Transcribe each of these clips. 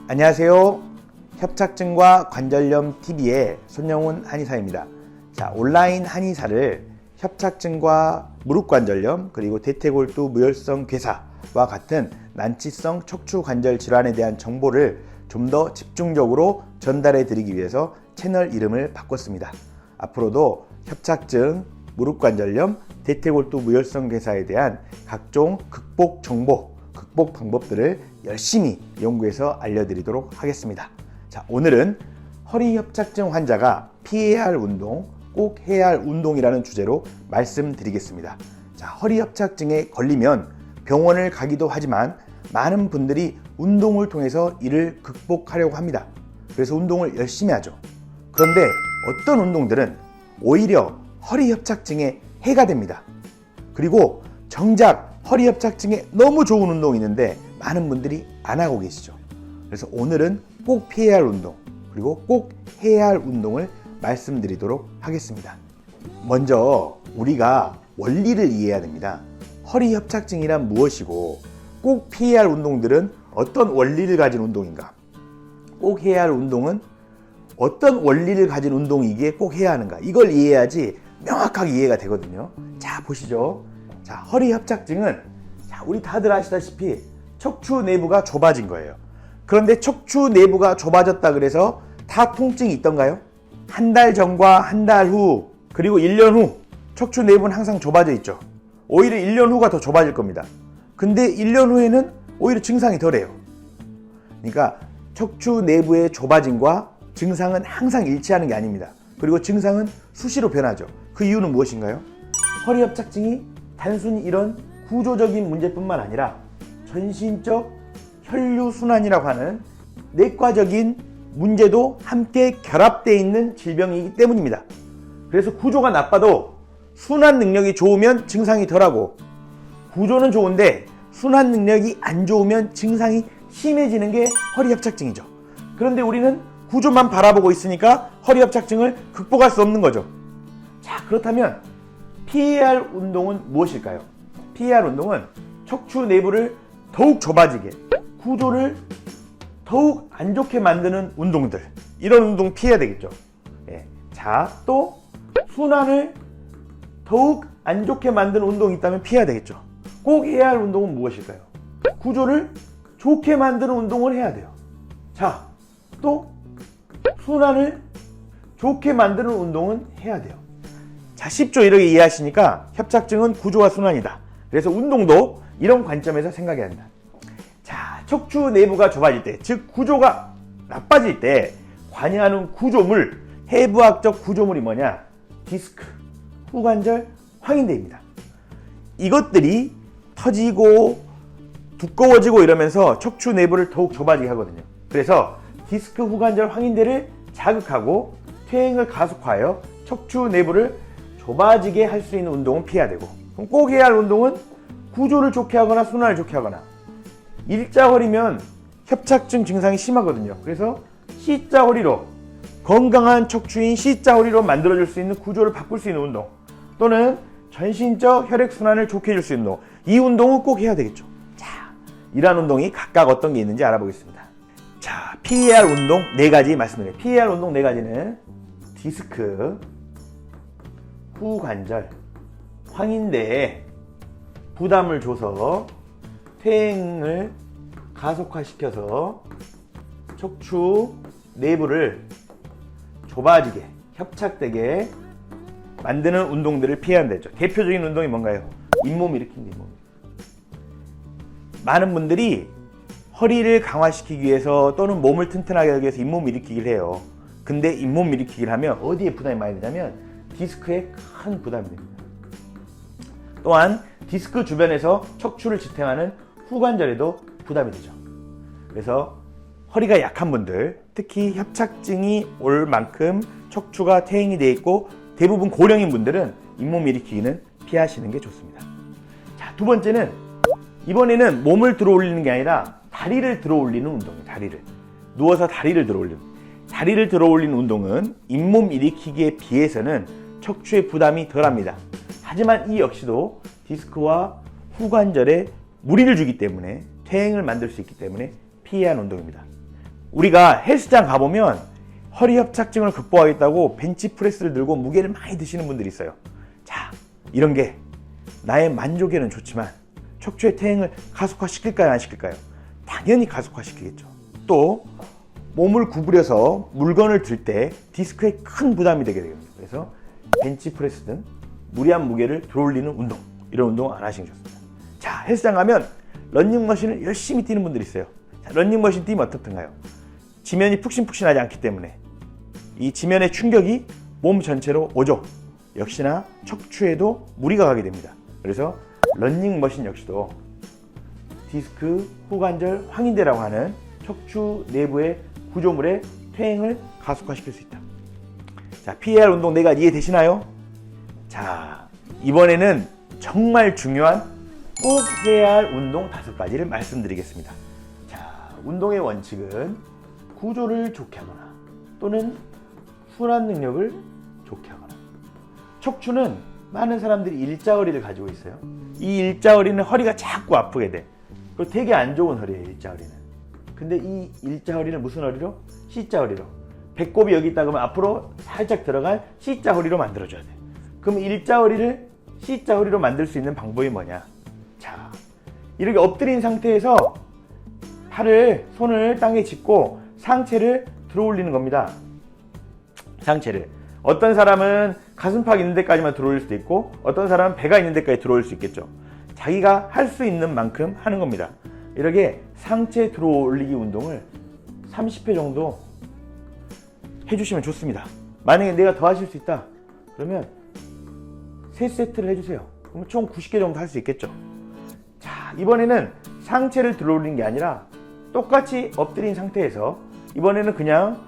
안녕하세요. 협착증과 관절염 TV의 손영훈 한의사입니다. 자, 온라인 한의사를 협착증과 무릎관절염 그리고 대퇴골두 무혈성 괴사와 같은 난치성 척추관절 질환에 대한 정보를 좀 더 집중적으로 전달해 드리기 위해서 채널 이름을 바꿨습니다. 앞으로도 협착증, 무릎관절염, 대퇴골두 무혈성 괴사에 대한 각종 극복 정보, 극복 방법들을 열심히 연구해서 알려드리도록 하겠습니다. 자, 오늘은 허리협착증 환자가 피해야 할 운동, 꼭 해야 할 운동이라는 주제로 말씀드리겠습니다. 자, 허리협착증에 걸리면 병원을 가기도 하지만 많은 분들이 운동을 통해서 이를 극복하려고 합니다. 그래서 운동을 열심히 하죠. 그런데 어떤 운동들은 오히려 허리협착증에 해가 됩니다. 그리고 정작 허리협착증에 너무 좋은 운동이 있는데 많은 분들이 안 하고 계시죠. 그래서 오늘은 꼭 피해야 할 운동, 그리고 꼭 해야 할 운동을 말씀드리도록 하겠습니다. 먼저 우리가 원리를 이해해야 됩니다. 허리협착증이란 무엇이고 꼭 피해야 할 운동들은 어떤 원리를 가진 운동인가? 꼭 해야 할 운동은 어떤 원리를 가진 운동이기에 꼭 해야 하는가? 이걸 이해해야지 명확하게 이해가 되거든요. 자, 보시죠. 자, 허리협착증은 우리 다들 아시다시피 척추 내부가 좁아진 거예요. 그런데 척추 내부가 좁아졌다 그래서 다 통증이 있던가요? 한 달 전과 한 달 후 그리고 1년 후 척추 내부는 항상 좁아져 있죠. 오히려 1년 후가 더 좁아질 겁니다. 근데 1년 후에는 오히려 증상이 덜해요. 그러니까 척추 내부의 좁아짐과 증상은 항상 일치하는 게 아닙니다. 그리고 증상은 수시로 변하죠. 그 이유는 무엇인가요? 허리협착증이 단순히 이런 구조적인 문제뿐만 아니라 전신적 혈류순환이라고 하는 내과적인 문제도 함께 결합되어 있는 질병이기 때문입니다. 그래서 구조가 나빠도 순환 능력이 좋으면 증상이 덜하고, 구조는 좋은데 순환 능력이 안 좋으면 증상이 심해지는 게 허리협착증이죠. 그런데 우리는 구조만 바라보고 있으니까 허리협착증을 극복할 수 없는 거죠. 자, 그렇다면 피해야 할 운동은 무엇일까요? 피해야 할 운동은 척추 내부를 더욱 좁아지게, 구조를 더욱 안 좋게 만드는 운동들, 이런 운동 피해야 되겠죠. 예. 자, 또 순환을 더욱 안 좋게 만드는 운동이 있다면 피해야 되겠죠. 꼭 해야 할 운동은 무엇일까요? 구조를 좋게 만드는 운동을 해야 돼요. 자, 또 순환을 좋게 만드는 운동은 해야 돼요. 자, 쉽죠? 이렇게 이해하시니까 협착증은 구조와 순환이다. 그래서 운동도 이런 관점에서 생각해야 한다. 자, 척추 내부가 좁아질 때, 즉 구조가 나빠질 때 관여하는 구조물, 해부학적 구조물이 뭐냐? 디스크, 후관절, 황인대입니다. 이것들이 터지고 두꺼워지고 이러면서 척추 내부를 더욱 좁아지게 하거든요. 그래서 디스크, 후관절, 황인대를 자극하고 퇴행을 가속화하여 척추 내부를 좁아지게 할 수 있는 운동은 피해야 되고, 그럼 꼭 해야 할 운동은 구조를 좋게 하거나 순환을 좋게 하거나. 일자허리면 협착증 증상이 심하거든요. 그래서 C자허리로, 건강한 척추인 C자허리로 만들어줄 수 있는 구조를 바꿀 수 있는 운동, 또는 전신적 혈액순환을 좋게 해줄 수 있는 운동, 이 운동은 꼭 해야 되겠죠. 자, 이러한 운동이 각각 어떤 게 있는지 알아보겠습니다. 자, 피해야 할 운동 4가지 말씀드려요. 피해야 할 운동 4가지는 디스크, 후관절, 황인대에 부담을 줘서 퇴행을 가속화시켜서 척추 내부를 좁아지게, 협착되게 만드는 운동들을 피해야 한다죠. 대표적인 운동이 뭔가요? 잇몸 일으키기. 많은 분들이 허리를 강화시키기 위해서 또는 몸을 튼튼하게 하기 위해서 잇몸 일으키기를 해요. 근데 잇몸 일으키기를 하면 어디에 부담이 많이 되냐면 디스크에 큰 부담이 됩니다. 또한 디스크 주변에서 척추를 지탱하는 후관절에도 부담이 되죠. 그래서 허리가 약한 분들, 특히 협착증이 올 만큼 척추가 퇴행이 되어 있고 대부분 고령인 분들은 잇몸 일으키기는 피하시는 게 좋습니다. 자, 두 번째는 이번에는 몸을 들어 올리는 게 아니라 다리를 들어 올리는 운동이에요. 다리를. 누워서 다리를 들어 올리는. 다리를 들어 올리는 운동은 잇몸 일으키기에 비해서는 척추의 부담이 덜합니다. 하지만 이 역시도 디스크와 후관절에 무리를 주기 때문에 퇴행을 만들 수 있기 때문에 피해야 하는 운동입니다. 우리가 헬스장 가보면 허리 협착증을 극복하겠다고 벤치프레스를 들고 무게를 많이 드시는 분들이 있어요. 자, 이런 게 나의 만족에는 좋지만 척추의 퇴행을 가속화시킬까요, 안 시킬까요? 당연히 가속화시키겠죠. 또 몸을 구부려서 물건을 들 때 디스크에 큰 부담이 되게 됩니다. 그래서 벤치프레스 등 무리한 무게를 들어올리는 운동, 이런 운동 안 하시는 게 좋습니다. 자, 헬스장 가면 런닝머신을 열심히 뛰는 분들이 있어요. 자, 런닝머신 뛰면 어떻든가요? 지면이 푹신푹신하지 않기 때문에 이 지면의 충격이 몸 전체로 오죠. 역시나 척추에도 무리가 가게 됩니다. 그래서 런닝머신 역시도 디스크, 후관절, 황인대라고 하는 척추 내부의 구조물의 퇴행을 가속화시킬 수 있다. 자, PAR 운동 내가 이해되시나요? 자, 이번에는 정말 중요한 꼭 해야 할 운동 5가지를 말씀드리겠습니다. 자, 운동의 원칙은 구조를 좋게 하거나 또는 순환 능력을 좋게 하거나. 척추는 많은 사람들이 일자허리를 가지고 있어요. 이 일자허리는 허리가 자꾸 아프게 돼. 그리고 되게 안 좋은 허리예요, 일자허리는. 근데 이 일자허리는 무슨 허리로? C자허리로. 배꼽이 여기 있다 그러면 앞으로 살짝 들어간 C자허리로 만들어줘야 돼. 그럼 일자허리를 C자허리로 만들 수 있는 방법이 뭐냐? 자, 이렇게 엎드린 상태에서 손을 땅에 짚고 상체를 들어 올리는 겁니다. 상체를. 어떤 사람은 가슴팍 있는 데까지만 들어 올릴 수도 있고 어떤 사람은 배가 있는 데까지 들어 올릴 수 있겠죠. 자기가 할 수 있는 만큼 하는 겁니다. 이렇게 상체 들어 올리기 운동을 30회 정도 해주시면 좋습니다. 만약에 내가 더 하실 수 있다 그러면 3세트를 해주세요. 그러면 총 90개 정도 할 수 있겠죠. 자, 이번에는 상체를 들어 올리는 게 아니라 똑같이 엎드린 상태에서 이번에는 그냥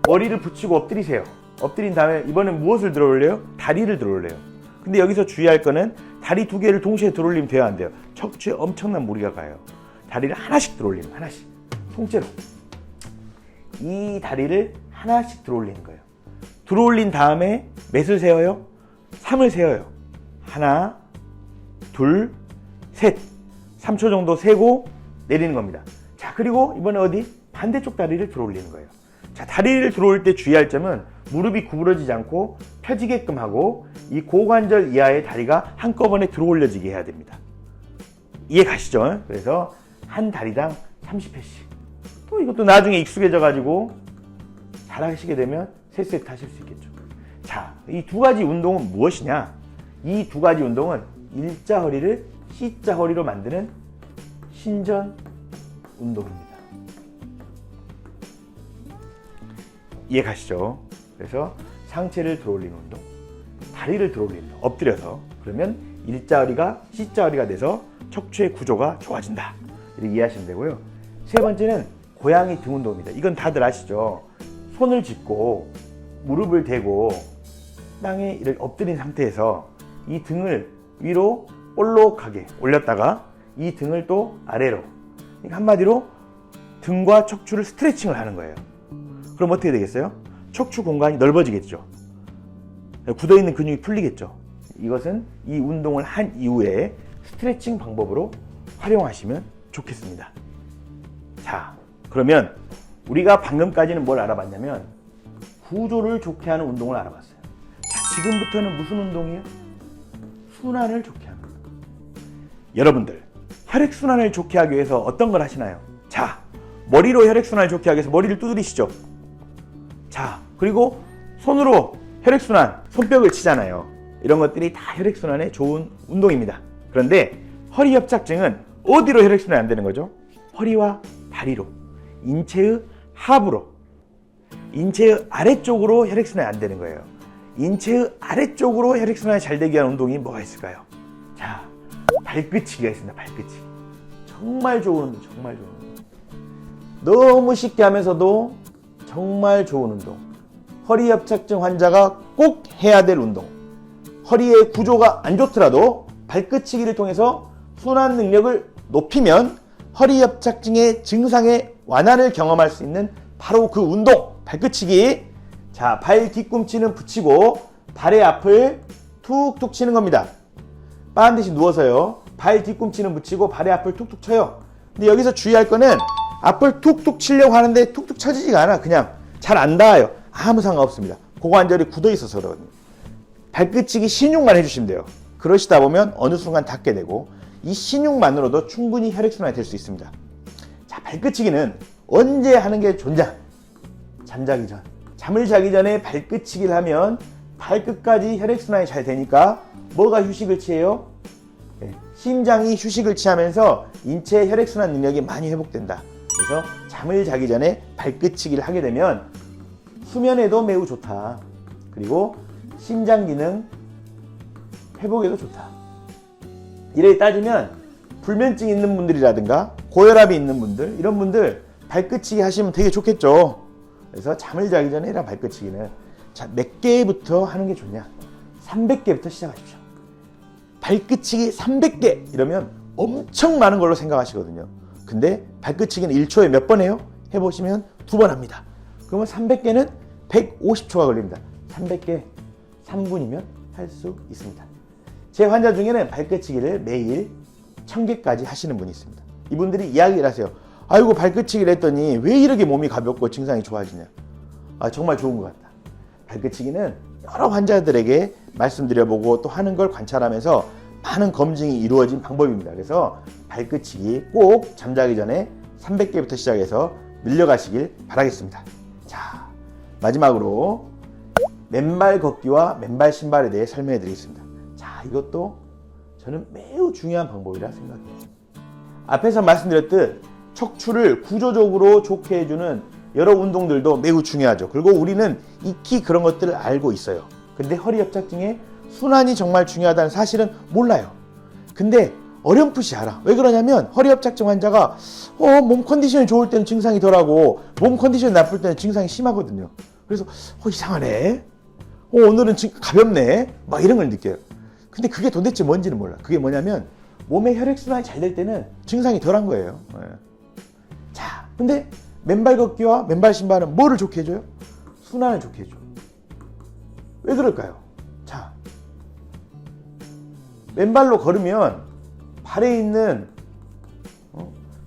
머리를 붙이고 엎드리세요. 엎드린 다음에 이번엔 무엇을 들어 올려요? 다리를 들어 올려요. 근데 여기서 주의할 거는 다리 2개를 동시에 들어 올리면 돼야 안 돼요. 척추에 엄청난 무리가 가요. 다리를 하나씩 들어 올리는, 하나씩. 통째로. 이 다리를 하나씩 들어 올리는 거예요. 들어 올린 다음에 몇을 세워요? 3을 세워요. 하나, 둘, 셋. 3초 정도 세고 내리는 겁니다. 자, 그리고 이번에 어디? 반대쪽 다리를 들어 올리는 거예요. 자, 다리를 들어 올 때 주의할 점은 무릎이 구부러지지 않고 펴지게끔 하고 이 고관절 이하의 다리가 한꺼번에 들어 올려지게 해야 됩니다. 이해 가시죠? 그래서 한 다리당 30회씩. 또 이것도 나중에 익숙해져 가지고 잘 하시게 되면 3세트 하실 수 있겠죠. 자, 이 2가지 운동은 무엇이냐? 이 2가지 운동은 일자 허리를 C자 허리로 만드는 신전 운동입니다. 이해 가시죠? 그래서 상체를 들어 올리는 운동, 다리를 들어 올리는 운동, 엎드려서. 그러면 일자 허리가 C자 허리가 돼서 척추의 구조가 좋아진다. 이렇게 이해하시면 되고요. 3번째는 고양이 등 운동입니다. 이건 다들 아시죠? 손을 짚고 무릎을 대고 땅에 이렇게 엎드린 상태에서 이 등을 위로 볼록하게 올렸다가 이 등을 또 아래로. 그러니까 한마디로 등과 척추를 스트레칭을 하는 거예요. 그럼 어떻게 되겠어요? 척추 공간이 넓어지겠죠. 굳어있는 근육이 풀리겠죠. 이것은 이 운동을 한 이후에 스트레칭 방법으로 활용하시면 좋겠습니다. 자, 그러면 우리가 방금까지는 뭘 알아봤냐면 구조를 좋게 하는 운동을 알아봤어요. 자, 지금부터는 무슨 운동이에요? 순환을 좋게 하는 운동. 여러분들, 혈액순환을 좋게 하기 위해서 어떤 걸 하시나요? 자, 머리로 혈액순환을 좋게 하기 위해서 머리를 두드리시죠. 자, 그리고 손으로 혈액순환, 손뼉을 치잖아요. 이런 것들이 다 혈액순환에 좋은 운동입니다. 그런데 허리 협착증은 어디로 혈액순환이 안 되는 거죠? 허리와 다리로, 인체의 하부로, 인체의 아래쪽으로 혈액순환이 안 되는 거예요. 인체의 아래쪽으로 혈액순환이 잘 되게 하는 운동이 뭐가 있을까요? 자, 발끝치기가 있습니다. 발끝치기. 정말 좋은 운동, 정말 좋은 운동. 너무 쉽게 하면서도 정말 좋은 운동. 허리 협착증 환자가 꼭 해야 될 운동. 허리의 구조가 안 좋더라도 발끝치기를 통해서 순환 능력을 높이면 허리 협착증의 증상의 완화를 경험할 수 있는 바로 그 운동, 발끝치기. 자, 발 뒤꿈치는 붙이고 발의 앞을 툭툭 치는 겁니다. 반드시 누워서요. 발 뒤꿈치는 붙이고 발의 앞을 툭툭 쳐요. 근데 여기서 주의할 거는 앞을 툭툭 치려고 하는데 툭툭 쳐지지가 않아. 그냥 잘 안 닿아요. 아무 상관없습니다. 고관절이 굳어 있어서 그러거든요. 발끝치기 신용만 해주시면 돼요. 그러시다 보면 어느 순간 닿게 되고 이 신용만으로도 충분히 혈액순환이 될 수 있습니다. 자, 발끝치기는 언제 하는 게 좋냐? 잠자기 전. 잠을 자기 전에 발끝치기를 하면 발끝까지 혈액순환이 잘 되니까 뭐가 휴식을 취해요? 네, 심장이 휴식을 취하면서 인체 혈액순환 능력이 많이 회복된다. 그래서 잠을 자기 전에 발끝치기를 하게 되면 수면에도 매우 좋다. 그리고 심장 기능 회복에도 좋다. 이래 따지면 불면증 있는 분들이라든가 고혈압이 있는 분들, 이런 분들 발끝치기 하시면 되게 좋겠죠. 그래서 잠을 자기 전에 해라. 발끝치기는 자, 몇 개부터 하는 게 좋냐? 300개부터 시작하십시오. 발끝치기 300개 이러면 엄청 많은 걸로 생각하시거든요. 근데 발끝치기는 1초에 몇 번 해요? 해보시면 2번 합니다. 그러면 300개는 150초가 걸립니다. 300개 3분이면 할 수 있습니다. 제 환자 중에는 발끝치기를 매일 1000개까지 하시는 분이 있습니다. 이분들이 이야기를 하세요. 아이고, 발끝치기를 했더니 왜 이렇게 몸이 가볍고 증상이 좋아지냐. 아, 정말 좋은 것 같다. 발끝치기는 여러 환자들에게 말씀드려보고 또 하는 걸 관찰하면서 많은 검증이 이루어진 방법입니다. 그래서 발끝치기 꼭 잠자기 전에 300개부터 시작해서 늘려가시길 바라겠습니다. 자, 마지막으로 맨발 걷기와 맨발 신발에 대해 설명해 드리겠습니다. 자, 이것도 저는 매우 중요한 방법이라 생각해요. 앞에서 말씀드렸듯 척추를 구조적으로 좋게 해주는 여러 운동들도 매우 중요하죠. 그리고 우리는 익히 그런 것들을 알고 있어요. 근데 허리 협착증에 순환이 정말 중요하다는 사실은 몰라요. 근데 어렴풋이 알아. 왜 그러냐면 허리 협착증 환자가 몸 컨디션이 좋을 때는 증상이 덜하고 몸 컨디션이 나쁠 때는 증상이 심하거든요. 그래서 이상하네. 오늘은 가볍네. 막 이런 걸 느껴요. 근데 그게 도대체 뭔지는 몰라. 그게 뭐냐면 몸의 혈액순환이 잘 될 때는 증상이 덜한 거예요. 자, 근데 맨발 걷기와 맨발 신발은 뭐를 좋게 해줘요? 순환을 좋게 해줘. 왜 그럴까요? 자, 맨발로 걸으면 발에 있는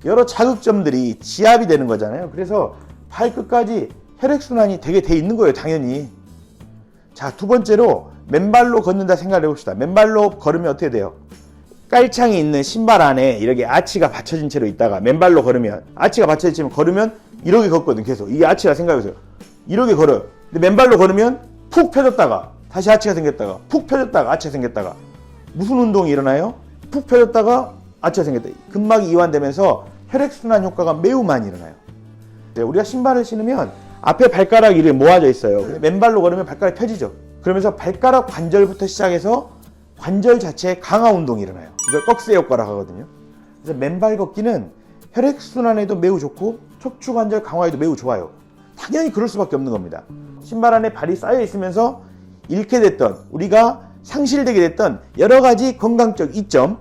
여러 자극점들이 지압이 되는 거잖아요. 그래서 발끝까지 혈액순환이 되게 돼 있는 거예요, 당연히. 자, 두 번째로 맨발로 걷는다 생각을 해봅시다. 맨발로 걸으면 어떻게 돼요? 깔창이 있는 신발 안에 이렇게 아치가 받쳐진 채로 있다가 맨발로 걸으면, 아치가 받쳐진 채로 걸으면 이렇게 걷거든. 계속 이 아치가 생각해보세요. 이렇게 걸어요. 근데 맨발로 걸으면 푹 펴졌다가 다시 아치가 생겼다가 푹 펴졌다가 아치가 생겼다가 무슨 운동이 일어나요? 푹 펴졌다가 아치가 생겼다. 근막이 이완되면서 혈액순환 효과가 매우 많이 일어나요. 우리가 신발을 신으면 앞에 발가락이 이렇게 모아져 있어요. 맨발로 걸으면 발가락이 펴지죠. 그러면서 발가락 관절부터 시작해서 관절 자체에 강화 운동이 일어나요. 이걸 꺽쇠 효과라고 하거든요. 그래서 맨발 걷기는 혈액순환에도 매우 좋고 척추 관절 강화에도 매우 좋아요. 당연히 그럴 수밖에 없는 겁니다. 신발 안에 발이 쌓여 있으면서 잃게 됐던, 우리가 상실되게 됐던 여러 가지 건강적 이점,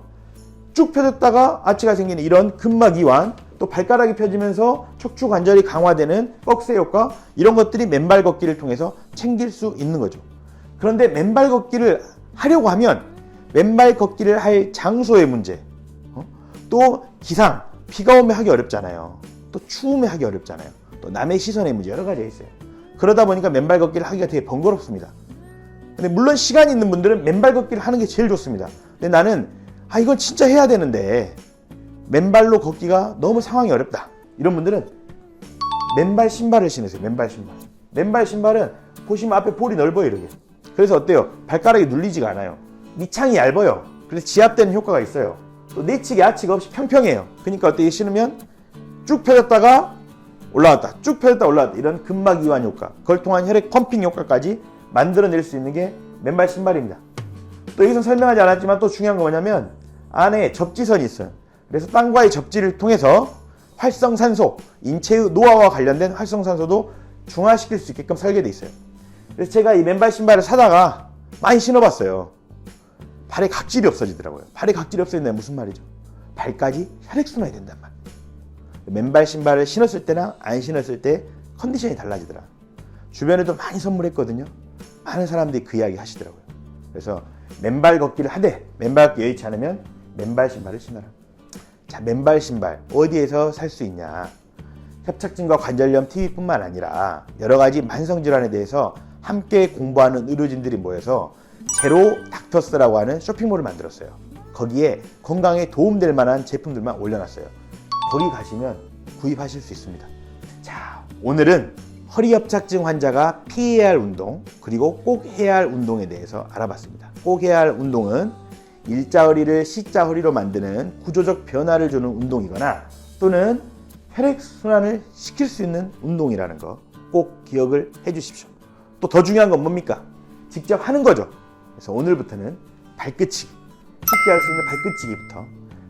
쭉 펴졌다가 아치가 생기는 이런 근막 이완, 또 발가락이 펴지면서 척추 관절이 강화되는 꺽쇠 효과, 이런 것들이 맨발 걷기를 통해서 챙길 수 있는 거죠. 그런데 맨발 걷기를 하려고 하면 맨발 걷기를 할 장소의 문제, 또 기상, 비가 오면 하기 어렵잖아요. 또 추우면 하기 어렵잖아요. 또 남의 시선의 문제, 여러 가지가 있어요. 그러다 보니까 맨발 걷기를 하기가 되게 번거롭습니다. 근데 물론 시간이 있는 분들은 맨발 걷기를 하는 게 제일 좋습니다. 근데 나는 이건 진짜 해야 되는데 맨발로 걷기가 너무 상황이 어렵다. 이런 분들은 맨발 신발을 신으세요. 맨발 신발. 맨발 신발은 보시면 앞에 볼이 넓어요, 이렇게. 그래서 어때요? 발가락이 눌리지가 않아요. 밑창이 얇아요. 그래서 지압되는 효과가 있어요. 또 내치기, 아치가 없이 평평해요. 그러니까 어때요? 신으면 쭉 펴졌다가 올라왔다, 쭉 펴졌다 올라왔다, 이런 근막 이완 효과, 그걸 통한 혈액 펌핑 효과까지 만들어낼 수 있는 게 맨발 신발입니다. 또 여기서 설명하지 않았지만 또 중요한 거 뭐냐면 안에 접지선이 있어요. 그래서 땅과의 접지를 통해서 활성산소, 인체의 노화와 관련된 활성산소도 중화시킬 수 있게끔 설계되어 있어요. 그래서 제가 이 맨발 신발을 사다가 많이 신어봤어요. 발에 각질이 없어지더라고요. 발에 각질이 없어진다는 무슨 말이죠? 발까지 혈액순환이 된단 말이에요. 맨발 신발을 신었을 때나 안 신었을 때 컨디션이 달라지더라. 주변에도 많이 선물했거든요. 많은 사람들이 그 이야기 하시더라고요. 그래서 맨발 걷기를 하되 맨발 걷기 여의치 않으면 맨발 신발을 신어라. 자, 맨발 신발 어디에서 살 수 있냐? 협착증과 관절염 TV뿐만 아니라 여러 가지 만성질환에 대해서 함께 공부하는 의료진들이 모여서 제로 닥터스라고 하는 쇼핑몰을 만들었어요. 거기에 건강에 도움될 만한 제품들만 올려놨어요. 거기 가시면 구입하실 수 있습니다. 자, 오늘은 허리 협착증 환자가 피해야 할 운동, 그리고 꼭 해야 할 운동에 대해서 알아봤습니다. 꼭 해야 할 운동은 일자 허리를 C자 허리로 만드는 구조적 변화를 주는 운동이거나 또는 혈액순환을 시킬 수 있는 운동이라는 거 꼭 기억을 해 주십시오. 또 더 중요한 건 뭡니까? 직접 하는 거죠. 그래서 오늘부터는 발끝치기, 쉽게 할 수 있는 발끝치기부터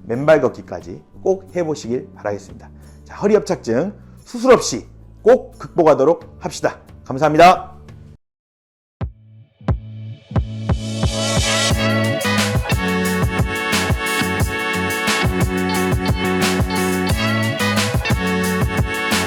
맨발 걷기까지 꼭 해보시길 바라겠습니다. 자, 허리 협착증 수술 없이 꼭 극복하도록 합시다. 감사합니다.